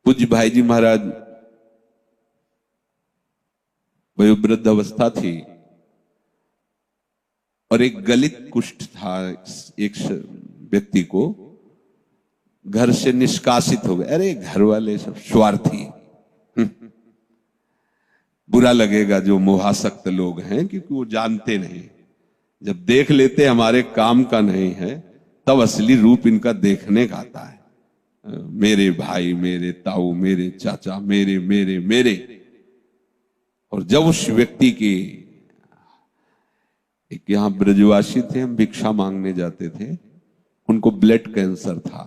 पूज्य भाई जी महाराज वयोवृद्ध अवस्था थी और एक गलित कुष्ठ था। एक व्यक्ति को घर से निष्कासित हो गए। अरे घर वाले सब स्वार्थी, बुरा लगेगा जो मोहासक्त लोग हैं, क्योंकि वो जानते नहीं, जब देख लेते हमारे काम का नहीं है तब असली रूप इनका देखने का आता है। मेरे भाई, मेरे ताऊ, मेरे चाचा, मेरे मेरे मेरे। और जब उस व्यक्ति की, एक यहां ब्रजवासी थे, हम भिक्षा मांगने जाते थे, उनको ब्लड कैंसर था,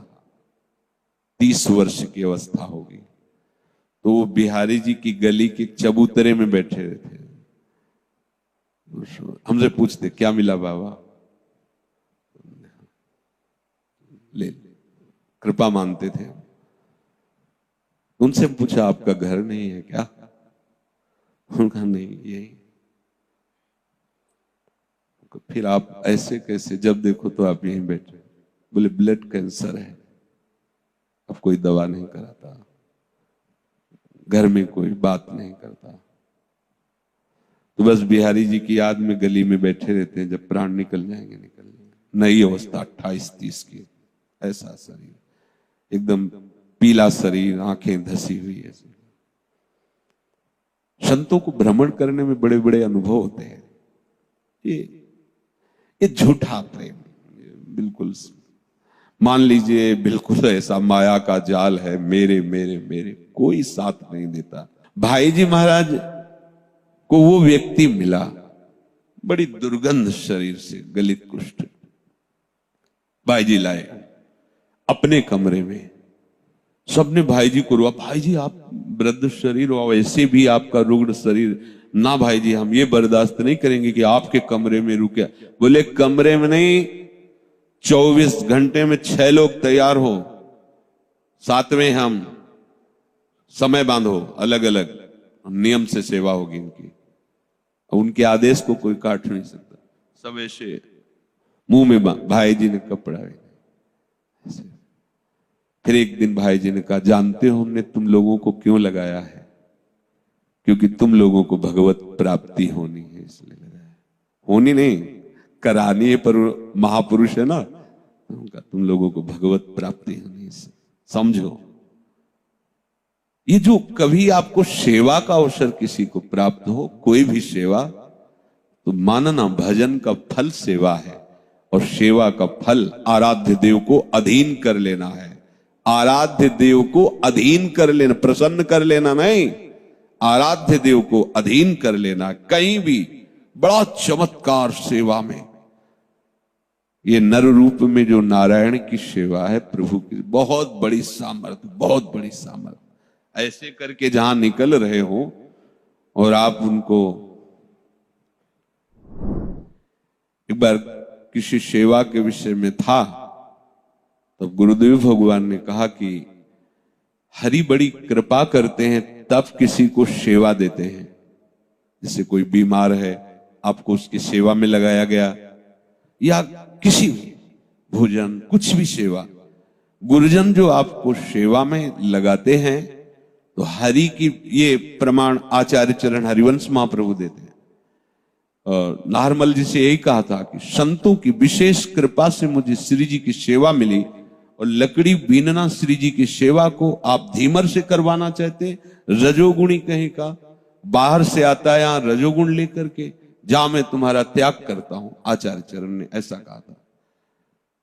30 वर्ष की अवस्था होगी। तो वो बिहारी जी की गली के चबूतरे में बैठे थे। हमसे पूछते क्या मिला बाबा, ले कृपा मानते थे। उनसे पूछा आपका घर नहीं है क्या? उनका नहीं, यही। फिर आप ऐसे कैसे, जब देखो तो आप यहीं बैठे? बोले ब्लड कैंसर है, अब कोई दवा नहीं कराता, घर में कोई बात नहीं करता, तो बस बिहारी जी की याद में गली में बैठे रहते हैं। जब प्राण निकल जाएंगे निकल जाएंगे। नई अवस्था 28-30 की, ऐसा शरीर, एकदम पीला शरीर, आंखें धसी हुई ऐसी। संतों को भ्रमण करने में बड़े बड़े अनुभव होते हैं। ये झूठा प्रेम, बिल्कुल मान लीजिए बिल्कुल ऐसा माया का जाल है, मेरे मेरे मेरे, कोई साथ नहीं देता। भाई जी महाराज को वो व्यक्ति मिला, बड़ी दुर्गंध शरीर से, गलित कुष्ठ। भाई जी लाए अपने कमरे में, सबने भाई जी को रोआ, भाई जी आप वृद्ध शरीर हो, वैसे भी आपका रुग्ण शरीर, ना भाई जी हम ये बर्दाश्त नहीं करेंगे कि आपके कमरे में रुके। बोले कमरे में नहीं, 24 घंटे में 6 लोग तैयार हो, साथ में हम, समय बांधो, अलग अलग नियम से सेवा होगी इनकी। उनके आदेश को कोई काट नहीं सकता। सब ऐसे मुंह में भाई जी ने कपड़ा। फिर एक दिन भाई जी ने कहा, जानते हो हमने तुम लोगों को क्यों लगाया है? क्योंकि तुम लोगों को भगवत प्राप्ति होनी है, इसलिए लगाया है। होनी नहीं, करानी है, पर महापुरुष है ना, उनका तुम लोगों को भगवत प्राप्ति होनी है, समझो। ये जो कभी आपको सेवा का अवसर किसी को प्राप्त हो, कोई भी सेवा, तो मानना भजन का फल सेवा है, और सेवा का फल आराध्य देव को अधीन कर लेना है। आराध्य देव को अधीन कर लेना, प्रसन्न कर लेना नहीं, आराध्य देव को अधीन कर लेना। कहीं भी बड़ा चमत्कार सेवा में, ये नर रूप में जो नारायण की सेवा है, प्रभु की बहुत बड़ी सामर्थ्य, बहुत बड़ी सामर्थ्य। ऐसे करके जहां निकल रहे हो और आप उनको, एक बार किसी सेवा के विषय में था, तब गुरुदेव भगवान ने कहा कि हरि बड़ी कृपा करते हैं तब किसी को सेवा देते हैं। जैसे कोई बीमार है, आपको उसकी सेवा में लगाया गया, या किसी भोजन, कुछ भी सेवा, गुरुजन जो आपको सेवा में लगाते हैं, तो हरि की, ये प्रमाण आचार्य चरण हरिवंश महाप्रभु देते हैं। नारमल जी से यही कहा था कि संतों की विशेष कृपा से मुझे श्री जी की सेवा मिली, और लकड़ी बीनना श्री जी की सेवा को आप धीमर से करवाना चाहते हैं, रजोगुणी कहीं का बाहर से आता है, यहां रजोगुण लेकर के, जा मैं तुम्हारा त्याग करता हूं, आचार्य चरण ने ऐसा कहा था।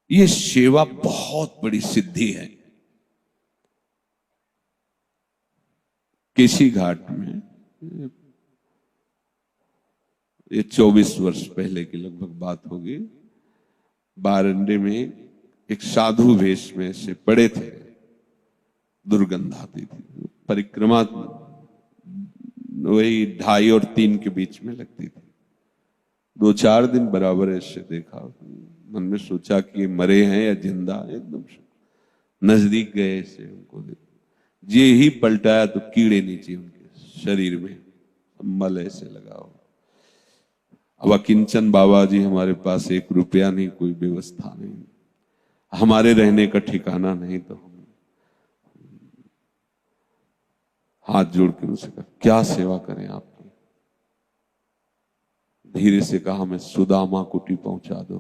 यह सेवा बहुत बड़ी सिद्धि है। केसी घाट में, ये 24 वर्ष पहले की लगभग बात होगी, बारंडे में एक साधु वेश में से पड़े थे, दुर्गंध आती थी, परिक्रमा वही 2:30 और 3 के बीच में लगती थी। 2-4 दिन बराबर ऐसे देखा, मन में सोचा कि मरे हैं या जिंदा। एकदम नजदीक गए से उनको देखा, जे ही पलटाया तो कीड़े नीचे उनके शरीर में, मल ऐसे लगा हो। अब अकिंचन बाबा जी हमारे पास 1 रुपया नहीं, कोई व्यवस्था नहीं, हमारे रहने का ठिकाना नहीं, तो हाथ जोड़ के उनसे कहा, क्या सेवा करें आपकी? धीरे से कहा, मैं सुदामा कुटी पहुंचा दो।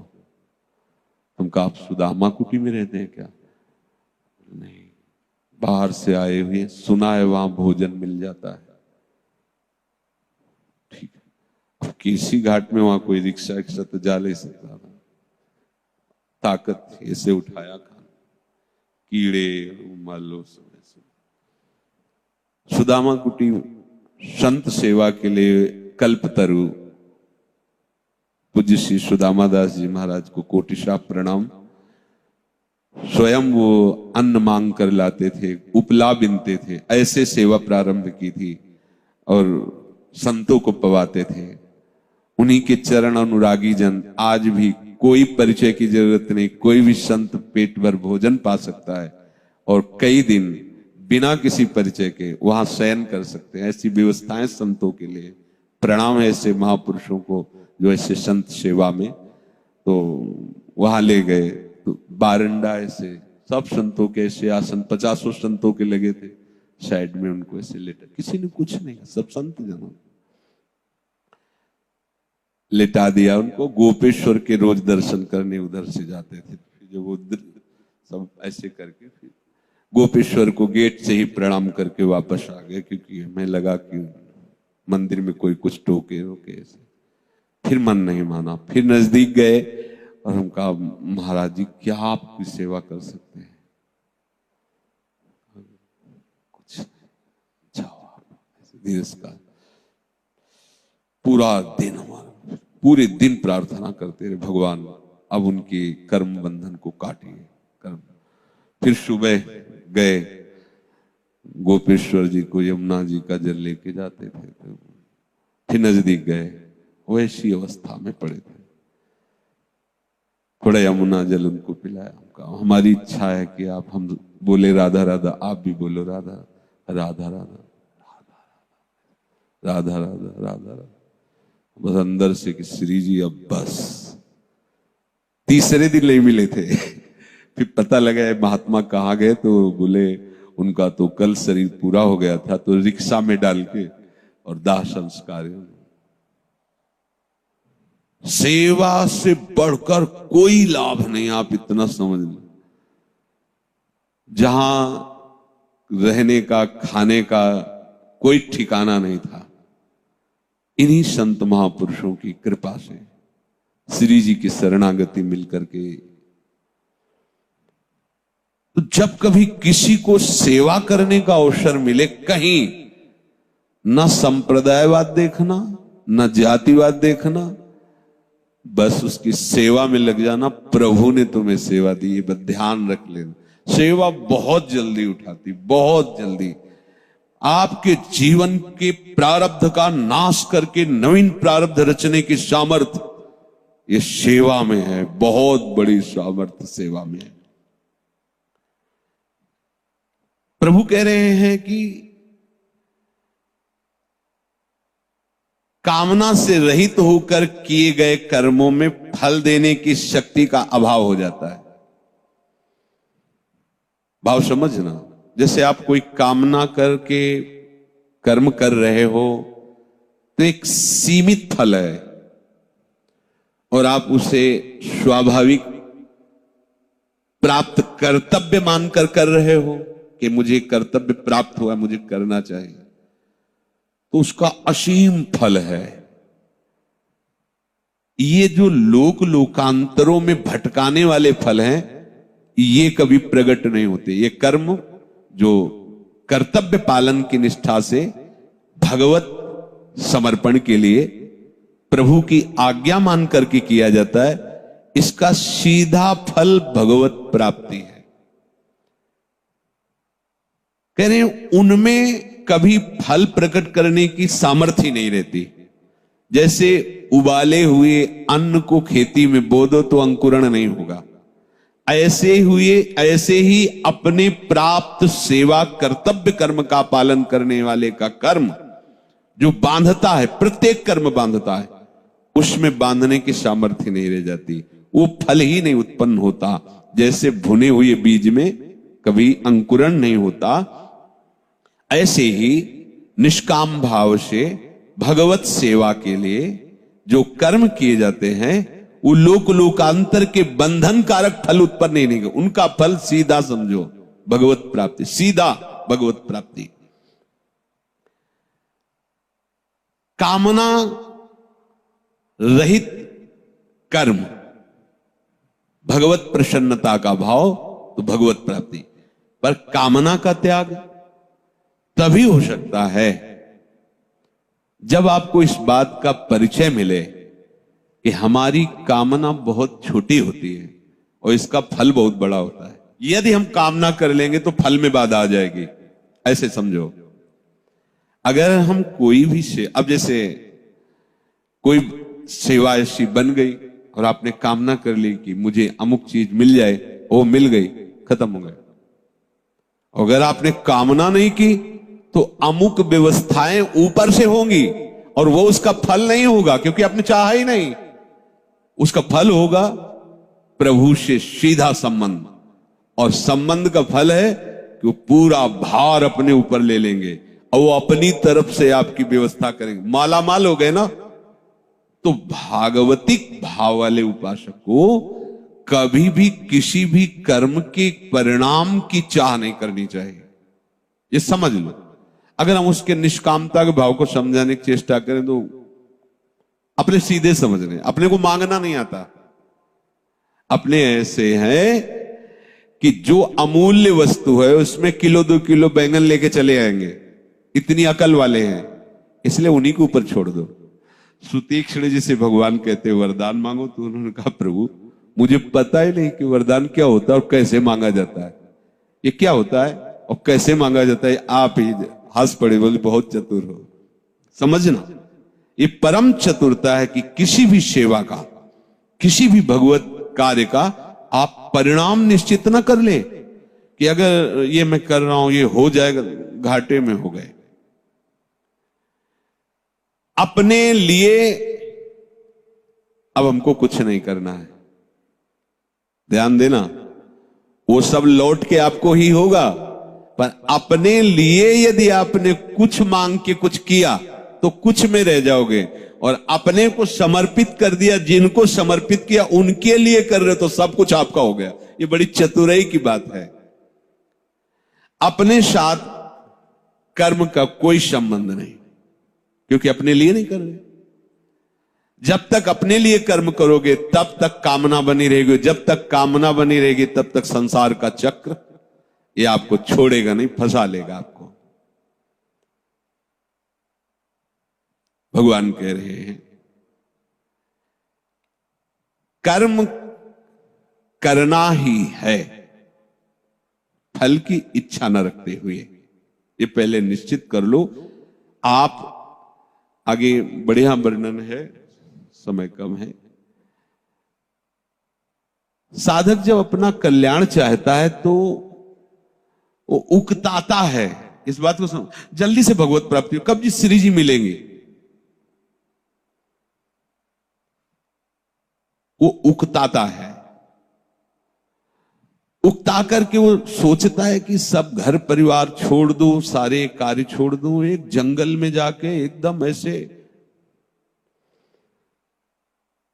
तुम कहा, आप सुदामा कुटी में रहते हैं क्या? नहीं, बाहर से आए हुए, सुना है वहां भोजन मिल जाता है। ठीक है, अब केसी घाट में वहां कोई रिक्शा रिक्शा तो जा नहीं सकता था, ताकत थी, ऐसे उठाया खाना, कीड़े मान लो सब ऐसे। सुदामा कुटी संत सेवा के लिए कल्पतरु पूज्य श्री सुदामा दास जी महाराज को कोटिशा प्रणाम। स्वयं वो अन्न मांग कर लाते थे, उपला बिनते थे, ऐसे सेवा प्रारंभ की थी और संतों को पवाते थे। उन्हीं के चरण अनुरागी जन आज भी कोई परिचय की जरूरत नहीं, कोई भी संत पेट भर भोजन पा सकता है और कई दिन बिना किसी परिचय के वहां शयन कर सकते हैं। ऐसी व्यवस्थाएं संतों के लिए। प्रणाम है ऐसे महापुरुषों को जो ऐसे संत सेवा में। तो वहां ले गए तो बारंडा ऐसे सब संतों के ऐसे आसन 50 संतों के लगे थे, साइड में उनको ऐसे लेटा, किसी ने कुछ नहीं, सब संत जनों लेटा दिया उनको। गोपेश्वर के रोज दर्शन करने उधर से जाते थे, जब वो सब ऐसे करके फिर गोपेश्वर को गेट से ही प्रणाम करके वापस आ गए, क्योंकि हमें लगा कि मंदिर में कोई कुछ टोके रोके ऐसे। फिर मन नहीं माना, फिर नजदीक गए और हम कहा, महाराज जी क्या आपकी सेवा कर सकते हैं? कुछ नहीं, जाओ आप। धीरे से कहा, पूरा दिन हमारा पूरे दिन प्रार्थना करते रहे, भगवान अब उनके कर्म बंधन को काटिए कर्म। फिर सुबह गए गोपेश्वर जी को यमुना जी का जल लेके जाते थे, तो फिर नजदीक गए, वैसी अवस्था में पड़े थे, थोड़ा यमुना जल उनको पिलाया। कहा, हमारी इच्छा है कि आप, हम बोले राधा राधा, आप भी बोलो राधा राधा राधा राधा राधा राधा राधा राधा। बस अंदर से कि श्री जी अब बस। तीसरे दिन नहीं मिले थे। फिर पता लगा महात्मा कहाँ गए, तो बोले उनका तो कल शरीर पूरा हो गया था, तो रिक्शा में डाल के और दाह संस्कार। सेवा से बढ़कर कोई लाभ नहीं, आप इतना समझ लो। जहां रहने का खाने का कोई ठिकाना नहीं था, इन्हीं संत महापुरुषों की कृपा से, श्री जी की शरणागति मिलकर के। तो जब कभी किसी को सेवा करने का अवसर मिले, कहीं न संप्रदायवाद देखना, न जातिवाद देखना, बस उसकी सेवा में लग जाना। प्रभु ने तुम्हें सेवा दी, ये बस ध्यान रख लेना। सेवा बहुत जल्दी उठाती, बहुत जल्दी आपके जीवन के प्रारब्ध का नाश करके नवीन प्रारब्ध रचने की सामर्थ्य ये सेवा में है, बहुत बड़ी सामर्थ्य सेवा में है। प्रभु कह रहे हैं कि कामना से रहित होकर किए गए कर्मों में फल देने की शक्ति का अभाव हो जाता है। भाव समझना, जैसे आप कोई कामना करके कर्म कर रहे हो तो एक सीमित फल है और आप उसे स्वाभाविक प्राप्त कर्तव्य मानकर कर रहे हो कि मुझे कर्तव्य प्राप्त हुआ, मुझे करना चाहिए, तो उसका असीम फल है। ये जो लोक लोकांतरों में भटकाने वाले फल हैं, ये कभी प्रकट नहीं होते। ये कर्म जो कर्तव्य पालन की निष्ठा से भगवत समर्पण के लिए प्रभु की आज्ञा मान करके किया जाता है, इसका सीधा फल भगवत प्राप्ति है। कह रहे हैं उनमें कभी फल प्रकट करने की सामर्थ्य ही नहीं रहती। जैसे उबाले हुए अन्न को खेती में बो दो तो अंकुरण नहीं होगा, ऐसे ही अपने प्राप्त सेवा कर्तव्य कर्म का पालन करने वाले का कर्म जो बांधता है, प्रत्येक कर्म बांधता है, उसमें बांधने की सामर्थ्य नहीं रह जाती, वो फल ही नहीं उत्पन्न होता। जैसे भुने हुए बीज में कभी अंकुरण नहीं होता, ऐसे ही निष्काम भाव से भगवत सेवा के लिए जो कर्म किए जाते हैं वो लोक लोकांतर के बंधन कारक फल उत्पन्न नहीं कर, उनका फल सीधा समझो भगवत प्राप्ति, सीधा भगवत प्राप्ति। कामना रहित कर्म भगवत प्रसन्नता का भाव, तो भगवत प्राप्ति। पर कामना का त्याग तभी हो सकता है जब आपको इस बात का परिचय मिले कि हमारी कामना बहुत छोटी होती है और इसका फल बहुत बड़ा होता है। यदि हम कामना कर लेंगे तो फल में बाधा आ जाएगी, ऐसे समझो। अगर हम कोई भी अब जैसे कोई सेवा ऐसी बन गई और आपने कामना कर ली कि मुझे अमुक चीज मिल जाए, वो मिल गई, खत्म हो गया। अगर आपने कामना नहीं की तो अमुक व्यवस्थाएं ऊपर से होंगी और वो उसका फल नहीं होगा, क्योंकि आपने चाहा ही नहीं। उसका फल होगा प्रभु से सीधा संबंध, और संबंध का फल है कि वो पूरा भार अपने ऊपर ले लेंगे और वो अपनी तरफ से आपकी व्यवस्था करेंगे, माला माल हो गए ना। तो भागवतिक भाव वाले उपासक को कभी भी किसी भी कर्म के परिणाम की चाह नहीं करनी चाहिए, ये समझ लो। अगर हम उसके निष्कामता के भाव को समझाने की चेष्टा करें तो अपने सीधे समझ रहे हैं, अपने को मांगना नहीं आता। अपने ऐसे हैं कि जो अमूल्य वस्तु है उसमें किलो 2 किलो बैंगन लेके चले आएंगे, इतनी अकल वाले हैं, इसलिए उन्हीं के ऊपर छोड़ दो। सुतीक्ष्ण जी से भगवान कहते वरदान मांगो, तो उन्होंने कहा प्रभु मुझे पता ही नहीं कि वरदान क्या होता है और कैसे मांगा जाता है, ये क्या होता है और कैसे मांगा जाता है, आप ही हंस पड़े, बोले बहुत चतुर हो। समझना, ये परम चतुरता है कि किसी भी सेवा का, किसी भी भगवत कार्य का आप परिणाम निश्चित न कर ले कि अगर ये मैं कर रहा हूं ये हो जाएगा, घाटे में हो गए। अपने लिए अब हमको कुछ नहीं करना है, ध्यान देना, वो सब लौट के आपको ही होगा। पर अपने लिए यदि आपने कुछ मांग के कुछ किया तो कुछ में रह जाओगे, और अपने को समर्पित कर दिया, जिनको समर्पित किया उनके लिए कर रहे तो सब कुछ आपका हो गया। ये बड़ी चतुराई की बात है। अपने साथ कर्म का कोई संबंध नहीं, क्योंकि अपने लिए नहीं कर रहे। जब तक अपने लिए कर्म करोगे तब तक कामना बनी रहेगी, जब तक कामना बनी रहेगी तब तक संसार का चक्र ये आपको छोड़ेगा नहीं, फंसा लेगा आपको। भगवान कह रहे हैं कर्म करना ही है, फल की इच्छा न रखते हुए, ये पहले निश्चित कर लो। आप आगे बढ़िया वर्णन है, समय कम है। साधक जब अपना कल्याण चाहता है तो वो उकताता है, इस बात को समझ, जल्दी से भगवत प्राप्ति हो, कब जी श्री जी मिलेंगे, वो उकताता है। उकता करके वो सोचता है कि सब घर परिवार छोड़ दूं, सारे कार्य छोड़ दूं, एक जंगल में जाके एकदम ऐसे।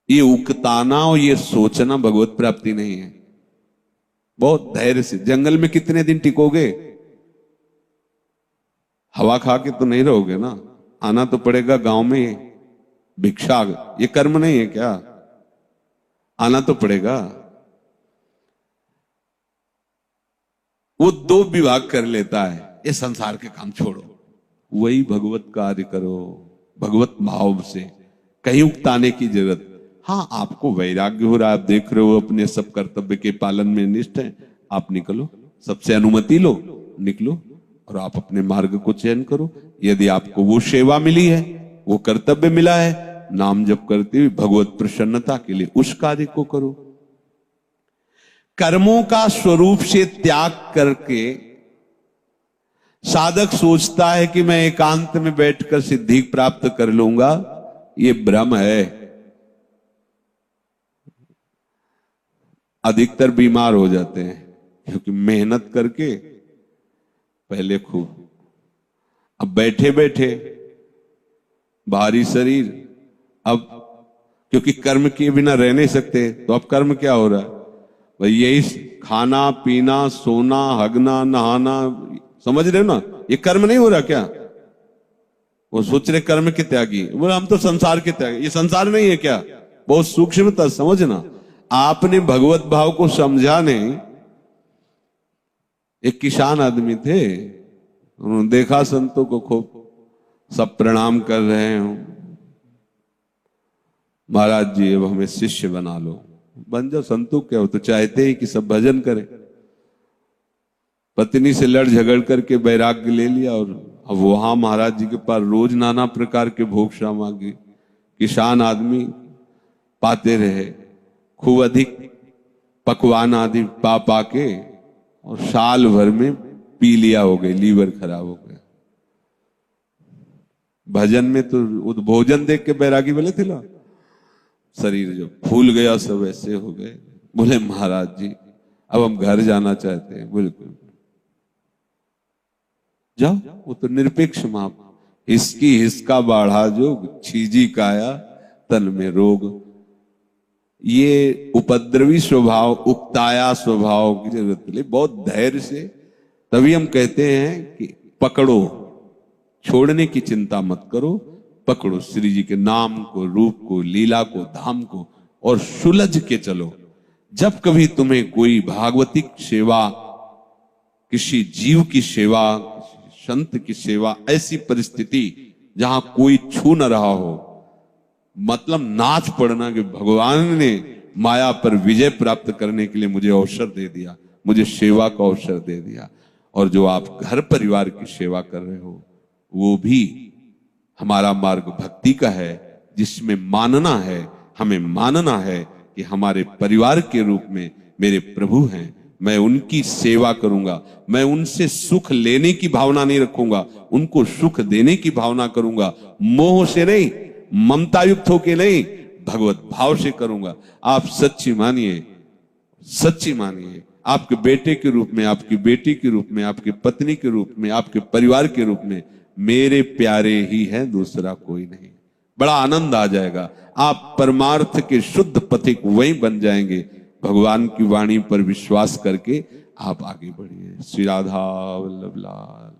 ये उकताना और ये सोचना भगवत प्राप्ति नहीं है। बहुत धैर्य से, जंगल में कितने दिन टिकोगे, हवा खा के तो नहीं रहोगे ना, आना तो पड़ेगा गांव में भिक्षा, ये कर्म नहीं है क्या, आना तो पड़ेगा। वो 2 विभाग कर लेता है, ये संसार के काम छोड़ो, वही भगवत कार्य करो, भगवत भाव से, कहीं उकताने की जरूरत। हाँ, आपको वैराग्य हो रहा है, आप देख रहे हो अपने सब कर्तव्य के पालन में निष्ठ है, आप निकलो, सबसे अनुमति लो, निकलो और आप अपने मार्ग को चयन करो। यदि आपको वो सेवा मिली है, वो कर्तव्य मिला है, नाम जप करते हुए भगवत प्रसन्नता के लिए उस कार्य को करो। कर्मों का स्वरूप से त्याग करके साधक सोचता है कि मैं एकांत में बैठकर सिद्धि प्राप्त कर लूंगा, ये भ्रम है। अधिकतर बीमार हो जाते हैं क्योंकि मेहनत करके पहले खूब अब बैठे बैठे भारी शरीर, अब क्योंकि कर्म किए बिना रह नहीं सकते, तो अब कर्म क्या हो रहा है भाई? यही खाना पीना सोना हगना नहाना, समझ रहे हो ना? ये कर्म नहीं हो रहा क्या? वो सोच रहे कर्म के त्यागी, बोले हम तो संसार के त्यागी। ये संसार नहीं है क्या? बहुत सूक्ष्मता समझना। आपने भगवत भाव को समझा नहीं। एक किसान आदमी थे, उन्होंने देखा संतों को खूब सब प्रणाम कर रहे हो, महाराज जी अब हमें शिष्य बना लो। बन जाओ संतों, क्या हो तो चाहते ही कि सब भजन करें। पत्नी से लड़ झगड़ करके वैराग्य ले लिया और अब वहां महाराज जी के पास रोज नाना प्रकार के भोग सामग्री किसान आदमी पाते रहे, खूब अधिक पकवान आदि पा पा के, और साल भर में पी लिया हो गए, लीवर खराब हो गया। भजन में तो भोजन देख के बैरागी बोले थे ना, शरीर जो फूल गया सब ऐसे हो गए। बोले महाराज जी अब हम घर जाना चाहते हैं। बिल्कुल जाओ, वो तो निरपेक्ष माप, हिसकी हिसका बाढ़ा जोग, छीजी काया तन में रोग। ये उपद्रवी स्वभाव, उक्ताया स्वभाव की जरूरत नहीं, बहुत धैर्य से। तभी हम कहते हैं कि पकड़ो, छोड़ने की चिंता मत करो, पकड़ो श्री जी के नाम को, रूप को, लीला को, धाम को, और सुलझ के चलो। जब कभी तुम्हें कोई भागवतिक सेवा, किसी जीव की सेवा, संत की सेवा, ऐसी परिस्थिति जहां कोई छू न रहा हो, मतलब नाच पड़ना कि भगवान ने माया पर विजय प्राप्त करने के लिए मुझे अवसर दे दिया, मुझे सेवा का अवसर दे दिया। और जो आप घर परिवार की सेवा कर रहे हो, वो भी हमारा मार्ग भक्ति का है, जिसमें मानना है, हमें मानना है कि हमारे परिवार के रूप में मेरे प्रभु हैं, मैं उनकी सेवा करूंगा, मैं उनसे सुख लेने की भावना नहीं रखूंगा, उनको सुख देने की भावना करूंगा, मोह से नहीं, ममता युक्त होके नहीं, भगवत भाव से करूंगा। आप सच्ची मानिए, सच्ची मानिए, आपके बेटे के रूप में, आपकी बेटी के रूप में, आपकी पत्नी के रूप में, आपके परिवार के रूप में मेरे प्यारे ही हैं, दूसरा कोई नहीं। बड़ा आनंद आ जाएगा, आप परमार्थ के शुद्ध पथिक वही बन जाएंगे। भगवान की वाणी पर विश्वास करके आप आगे बढ़िए। श्री राधा वल्लभ लाल।